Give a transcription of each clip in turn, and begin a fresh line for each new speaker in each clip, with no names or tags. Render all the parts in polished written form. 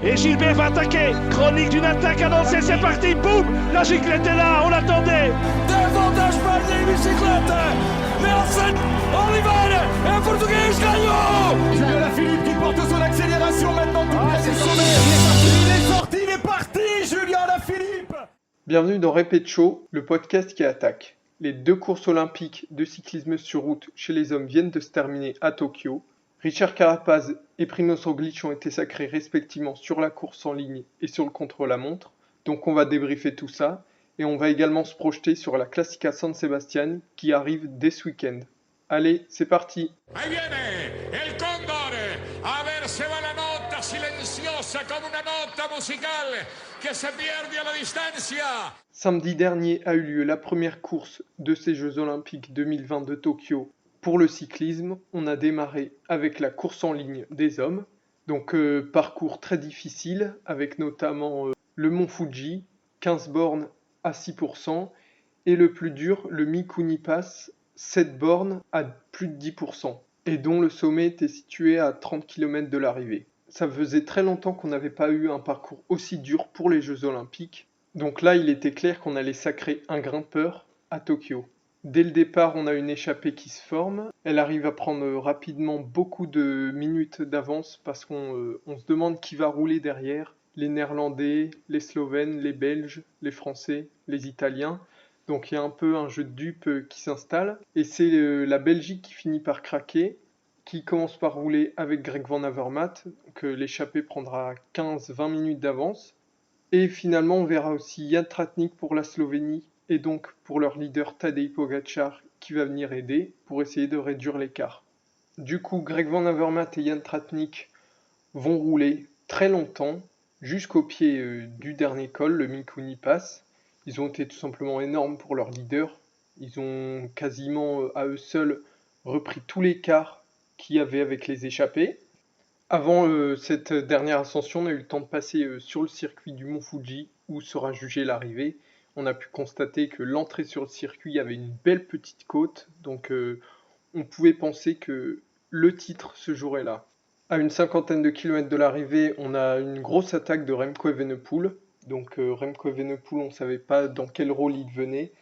Et Gilbert va attaquer. Chronique d'une attaque annoncée, c'est parti. Boum. La giclette est là, on l'attendait.
Dévolta Espanha em bicicleta. Nelson Oliveira é português, ganhou. Julien Alaphilippe qui porte son accélération maintenant tout près du sommet. Il est sorti, il est parti, Julien Alaphilippe.
Bienvenue dans Répète Show, le podcast qui attaque. Les deux courses olympiques de cyclisme sur route chez les hommes viennent de se terminer à Tokyo. Richard Carapaz et Primož Roglič ont été sacrés respectivement sur la course en ligne et sur le contre-la-montre. Donc on va débriefer tout ça et on va également se projeter sur la Classica San Sebastian qui arrive dès ce week-end. Allez, c'est parti!
Ahí viene el cóndor, a ver se va la nota silenciosa como una nota musical que se pierde a la distancia.
Samedi dernier a eu lieu la première course de ces Jeux Olympiques 2020 de Tokyo. Pour le cyclisme, on a démarré avec la course en ligne des hommes. Donc parcours très difficile avec notamment le mont Fuji, 15 bornes à 6%, et le plus dur, le Mikuni Pass, 7 bornes à plus de 10%, et dont le sommet était situé à 30 km de l'arrivée. Ça faisait très longtemps qu'on n'avait pas eu un parcours aussi dur pour les Jeux Olympiques. Donc là, il était clair qu'on allait sacrer un grimpeur à Tokyo. Dès le départ, on a une échappée qui se forme. Elle arrive à prendre rapidement beaucoup de minutes d'avance parce qu'on se demande qui va rouler derrière. Les Néerlandais, les Slovènes, les Belges, les Français, les Italiens. Donc il y a un peu un jeu de dupes qui s'installe. Et c'est la Belgique qui finit par craquer, qui commence par rouler avec Greg Van Avermaet. Donc l'échappée prendra 15-20 minutes d'avance. Et finalement, on verra aussi Jan Tratnik pour la Slovénie et donc pour leur leader Tadej Pogačar qui va venir aider pour essayer de réduire l'écart. Du coup, Greg Van Avermaet et Jan Tratnik vont rouler très longtemps jusqu'au pied du dernier col, le Mikuni Pass. Ils ont été tout simplement énormes pour leur leader. Ils ont quasiment à eux seuls repris tout l'écart qu'il y avait avec les échappés. Avant cette dernière ascension, on a eu le temps de passer sur le circuit du mont Fuji où sera jugée l'arrivée. On a pu constater que l'entrée sur le circuit avait une belle petite côte, donc on pouvait penser que le titre se jouerait là. À une cinquantaine de kilomètres de l'arrivée, on a une grosse attaque de Remco Evenepoel. Donc Remco Evenepoel, on ne savait pas dans quel rôle il venait.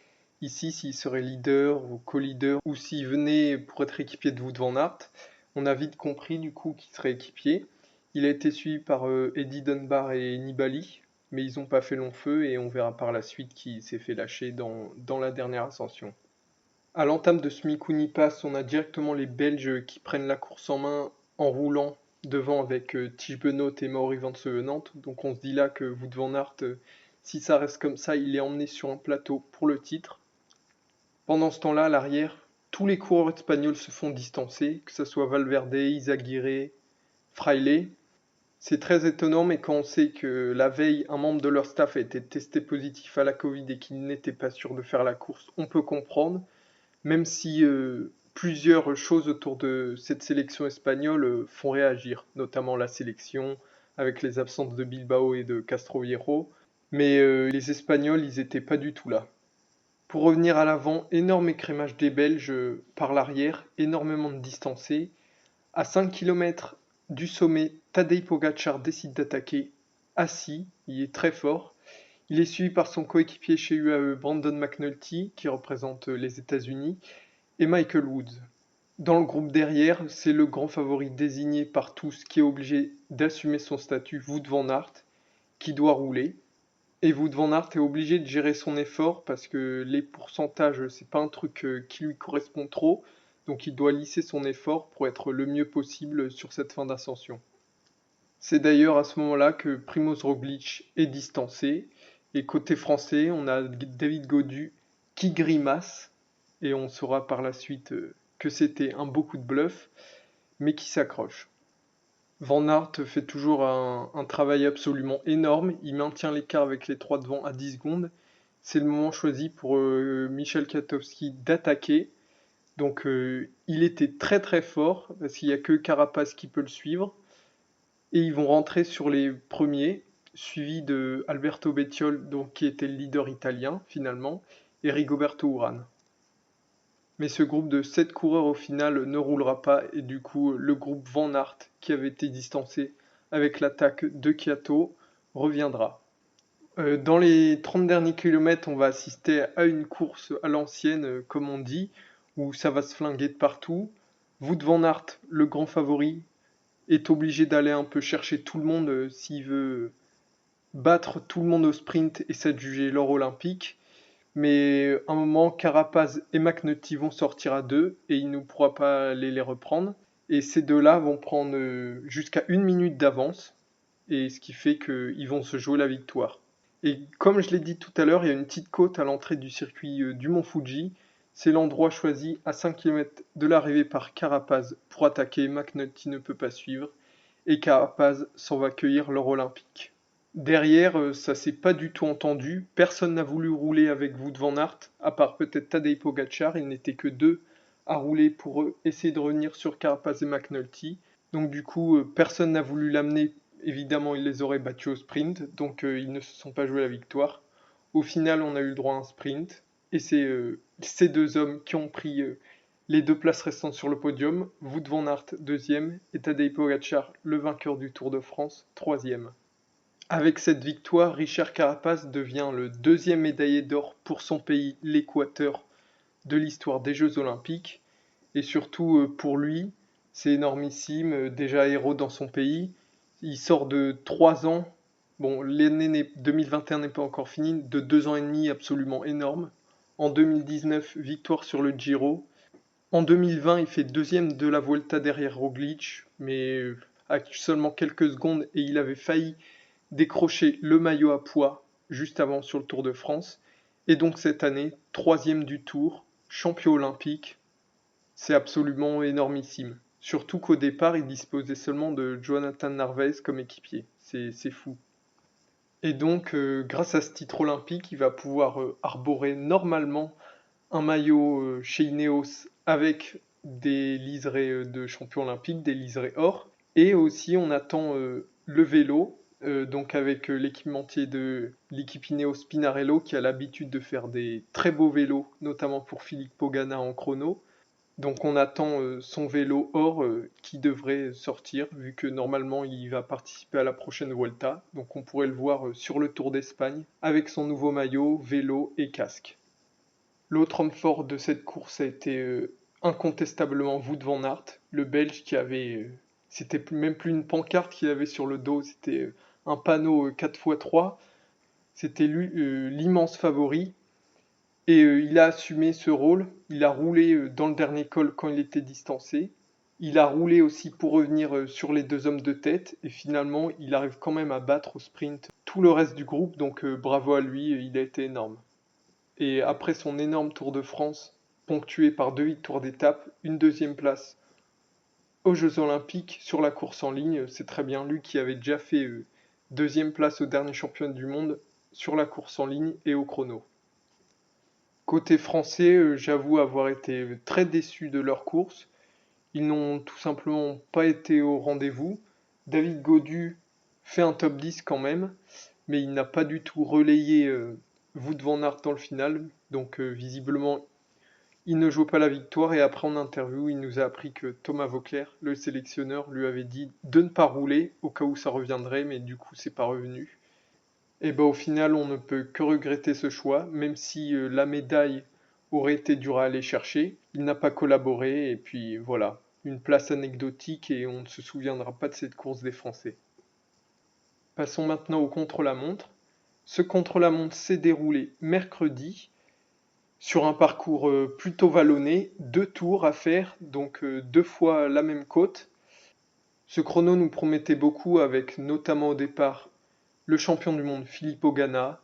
Ici, s'il serait leader ou co-leader, ou s'il venait pour être équipier de Wout van Aert. On a vite compris du coup qu'il serait équipier. Il a été suivi par Eddie Dunbar et Nibali, mais ils n'ont pas fait long feu et on verra par la suite qui s'est fait lâcher dans la dernière ascension. À l'entame de ce Mikuni Pass, on a directement les Belges qui prennent la course en main en roulant devant avec Tige Benoot et Mauri van Sevenant. Donc on se dit là que Wout van Aert, si ça reste comme ça, il est emmené sur un plateau pour le titre. Pendant ce temps-là, à l'arrière, tous les coureurs espagnols se font distancer, que ce soit Valverde, Izagirre, Fraile. C'est très étonnant, mais quand on sait que la veille, un membre de leur staff a été testé positif à la Covid et qu'il n'était pas sûr de faire la course, on peut comprendre, même si plusieurs choses autour de cette sélection espagnole font réagir, notamment la sélection, avec les absences de Bilbao et de Castro Hierro, mais les Espagnols, ils n'étaient pas du tout là. Pour revenir à l'avant, énorme écrémage des Belges par l'arrière, énormément de distancés. À 5 km du sommet, Tadej Pogačar décide d'attaquer. Assis, il est très fort. Il est suivi par son coéquipier chez UAE, Brandon McNulty, qui représente les États-Unis, et Michael Woods. Dans le groupe derrière, c'est le grand favori désigné par tous qui est obligé d'assumer son statut, Wout van Aert, qui doit rouler. Et Wout van Aert est obligé de gérer son effort parce que les pourcentages, c'est pas un truc qui lui correspond trop. Donc il doit lisser son effort pour être le mieux possible sur cette fin d'ascension. C'est d'ailleurs à ce moment-là que Primož Roglič est distancé. Et côté français, on a David Gaudu qui grimace. Et on saura par la suite que c'était un beau coup de bluff, mais qui s'accroche. Van Aert fait toujours un travail absolument énorme. Il maintient l'écart avec les trois devant à 10 secondes. C'est le moment choisi pour Michel Kwiatkowski d'attaquer. Donc il était très très fort parce qu'il n'y a que Carapaz qui peut le suivre. Et ils vont rentrer sur les premiers, suivis de Alberto Bettiol, donc, qui était le leader italien finalement, et Rigoberto Urán. Mais ce groupe de 7 coureurs au final ne roulera pas et du coup le groupe Van Aert qui avait été distancé avec l'attaque de Kiato, reviendra. Dans les 30 derniers kilomètres, on va assister à une course à l'ancienne, comme on dit, où ça va se flinguer de partout. Wout van Aert, le grand favori, est obligé d'aller un peu chercher tout le monde s'il veut battre tout le monde au sprint et s'adjuger l'or olympique. Mais à un moment, Carapaz et McNulty vont sortir à deux et il ne pourra pas aller les reprendre. Et ces deux-là vont prendre jusqu'à 1 minute d'avance, et ce qui fait qu'ils vont se jouer la victoire. Et comme je l'ai dit tout à l'heure, il y a une petite côte à l'entrée du circuit du Mont Fuji. C'est l'endroit choisi à 5 km de l'arrivée par Carapaz pour attaquer. McNulty ne peut pas suivre et Carapaz s'en va cueillir l'or olympique. Derrière, ça s'est pas du tout entendu. Personne n'a voulu rouler avec Wout van Aert, à part peut-être Tadej Pogacar. Il n'était que deux à rouler pour essayer de revenir sur Carapaz et McNulty. Donc du coup, personne n'a voulu l'amener. Évidemment, il les aurait battus au sprint, donc ils ne se sont pas joués la victoire. Au final, on a eu le droit à un sprint, et c'est ces deux hommes qui ont pris les deux places restantes sur le podium. Wout van Aert, deuxième, et Tadej Pogacar, le vainqueur du Tour de France, troisième. Avec cette victoire, Richard Carapaz devient le deuxième médaillé d'or pour son pays, l'Équateur, de l'histoire des Jeux Olympiques. Et surtout pour lui, c'est énormissime, déjà héros dans son pays. Il sort de 3 ans, bon l'année 2021 n'est pas encore finie, de 2 ans et demi absolument énorme. En 2019, victoire sur le Giro. En 2020, il fait deuxième de la Vuelta derrière Roglic, mais à seulement quelques secondes, et il avait failli décrocher le maillot à pois juste avant sur le Tour de France. Et donc cette année, troisième du Tour, champion olympique, c'est absolument énormissime. Surtout qu'au départ, il disposait seulement de Jonathan Narvaez comme équipier. C'est fou. Et donc, grâce à ce titre olympique, il va pouvoir arborer normalement un maillot chez Ineos avec des liserés de champion olympique, des liserés or. Et aussi, on attend le vélo, donc avec l'équipementier de l'équipe Ineos Pinarello, qui a l'habitude de faire des très beaux vélos, notamment pour Philippe Pogana en chrono. Donc on attend son vélo or qui devrait sortir, vu que normalement il va participer à la prochaine Vuelta. Donc on pourrait le voir sur le Tour d'Espagne avec son nouveau maillot, vélo et casque. L'autre homme fort de cette course a été incontestablement Wout van Aert, le Belge qui avait... c'était même plus une pancarte qu'il avait sur le dos, c'était un panneau 4x3. C'était lui l'immense favori. Et il a assumé ce rôle, il a roulé dans le dernier col quand il était distancé, il a roulé aussi pour revenir sur les deux hommes de tête, et finalement il arrive quand même à battre au sprint tout le reste du groupe, donc bravo à lui, il a été énorme. Et après son énorme Tour de France, ponctué par 2 victoires d'étape, une deuxième place aux Jeux Olympiques sur la course en ligne, c'est très bien, lui qui avait déjà fait deuxième place au dernier championnat du monde sur la course en ligne et au chrono. Côté français, j'avoue avoir été très déçu de leur course. Ils n'ont tout simplement pas été au rendez-vous. David Gaudu fait un top 10 quand même, mais il n'a pas du tout relayé Wout van Aert dans le final. Donc visiblement, il ne joue pas la victoire. Et après en interview, il nous a appris que Thomas Voeckler, le sélectionneur, lui avait dit de ne pas rouler au cas où ça reviendrait, mais du coup c'est pas revenu. Et au final, on ne peut que regretter ce choix, même si la médaille aurait été dure à aller chercher. Il n'a pas collaboré, et puis voilà, une place anecdotique, et on ne se souviendra pas de cette course des Français. Passons maintenant au contre-la-montre. Ce contre-la-montre s'est déroulé mercredi, sur un parcours plutôt vallonné, 2 tours à faire, donc 2 fois la même côte. Ce chrono nous promettait beaucoup, avec notamment au départ le champion du monde Philippe Pogana,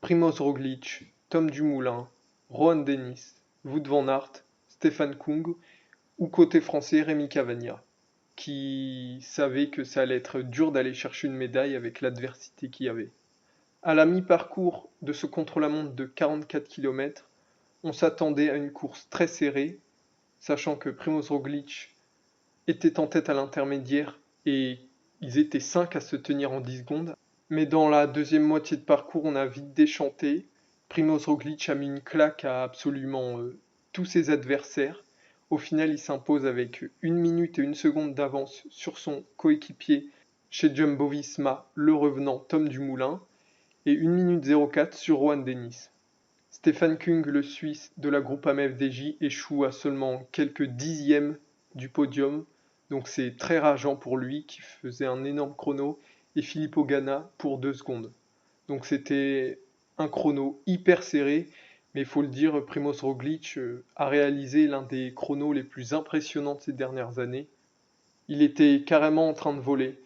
Primoz Roglic, Tom Dumoulin, Rohan Dennis, Wout van Aert, Stefan Kung, ou côté français Rémi Cavagna, qui savait que ça allait être dur d'aller chercher une médaille avec l'adversité qu'il y avait. À la mi-parcours de ce contre-la-montre de 44 km, on s'attendait à une course très serrée, sachant que Primoz Roglic était en tête à l'intermédiaire et ils étaient 5 à se tenir en 10 secondes. Mais dans la deuxième moitié de parcours, on a vite déchanté. Primoz Roglic a mis une claque à absolument tous ses adversaires. Au final, il s'impose avec 1 minute et 1 seconde d'avance sur son coéquipier chez Jumbo-Visma le revenant Tom Dumoulin et 1 minute 04 sur Rohan Dennis. Stefan Kung, le Suisse de la Groupama FDJ, échoue à seulement quelques dixièmes du podium, donc c'est très rageant pour lui qui faisait un énorme chrono, et Filippo Ganna pour 2 secondes. Donc c'était un chrono hyper serré, mais il faut le dire, Primož Roglič a réalisé l'un des chronos les plus impressionnants de ces dernières années. Il était carrément en train de voler,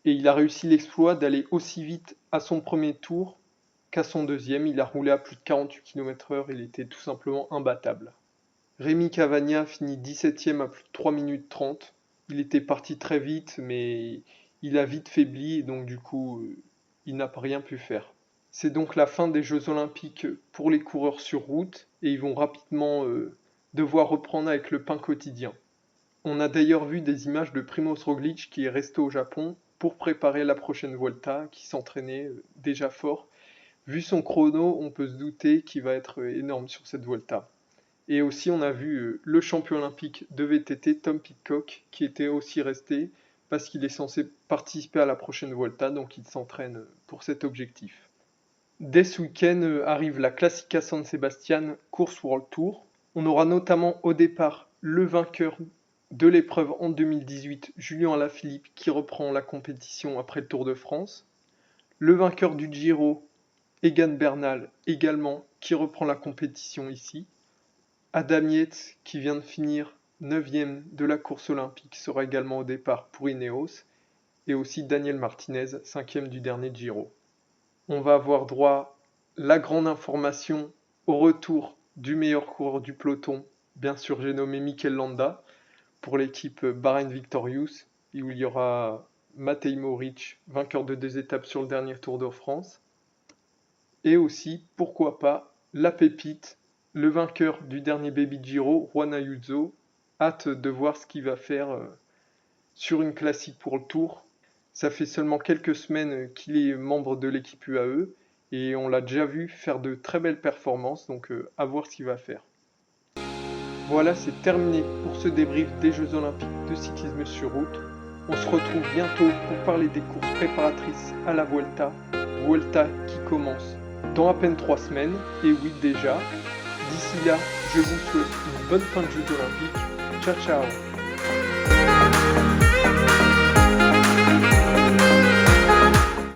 et il a réussi l'exploit d'aller aussi vite à son premier tour qu'à son deuxième. Il a roulé à plus de 48 km/h, il était tout simplement imbattable. Rémi Cavagna finit 17ème à plus de 3 minutes 30. Il était parti très vite, mais il a vite faibli, et donc du coup, il n'a rien pu faire. C'est donc la fin des Jeux Olympiques pour les coureurs sur route, et ils vont rapidement devoir reprendre avec le pain quotidien. On a d'ailleurs vu des images de Primož Roglič qui est resté au Japon pour préparer la prochaine Vuelta, qui s'entraînait déjà fort. Vu son chrono, on peut se douter qu'il va être énorme sur cette Vuelta. Et aussi, on a vu le champion olympique de VTT, Tom Pidcock, qui était aussi resté parce qu'il est censé participer à la prochaine Vuelta, donc il s'entraîne pour cet objectif. Dès ce week-end arrive la Classica San Sebastian Course World Tour. On aura notamment au départ le vainqueur de l'épreuve en 2018, Julien Alaphilippe, qui reprend la compétition après le Tour de France. Le vainqueur du Giro, Egan Bernal, également, qui reprend la compétition ici. Adam Yates, qui vient de finir 9e de la course olympique, sera également au départ pour Ineos. Et aussi Daniel Martinez, 5e du dernier Giro. On va avoir droit à la grande information au retour du meilleur coureur du peloton. Bien sûr, j'ai nommé Mikel Landa pour l'équipe Bahrain Victorious, où il y aura Matej Mohoric, vainqueur de 2 étapes sur le dernier Tour de France. Et aussi, pourquoi pas, la pépite, le vainqueur du dernier Baby Giro, Juan Ayuso. Hâte de voir ce qu'il va faire sur une classique pour le Tour. Ça fait seulement quelques semaines qu'il est membre de l'équipe UAE et on l'a déjà vu faire de très belles performances, donc à voir ce qu'il va faire. Voilà, c'est terminé pour ce débrief des Jeux Olympiques de cyclisme sur route. On se retrouve bientôt pour parler des courses préparatrices à la Vuelta. Vuelta qui commence dans à peine 3 semaines, et oui déjà. D'ici là, je vous souhaite une bonne fin de Jeux Olympiques. Ciao ciao.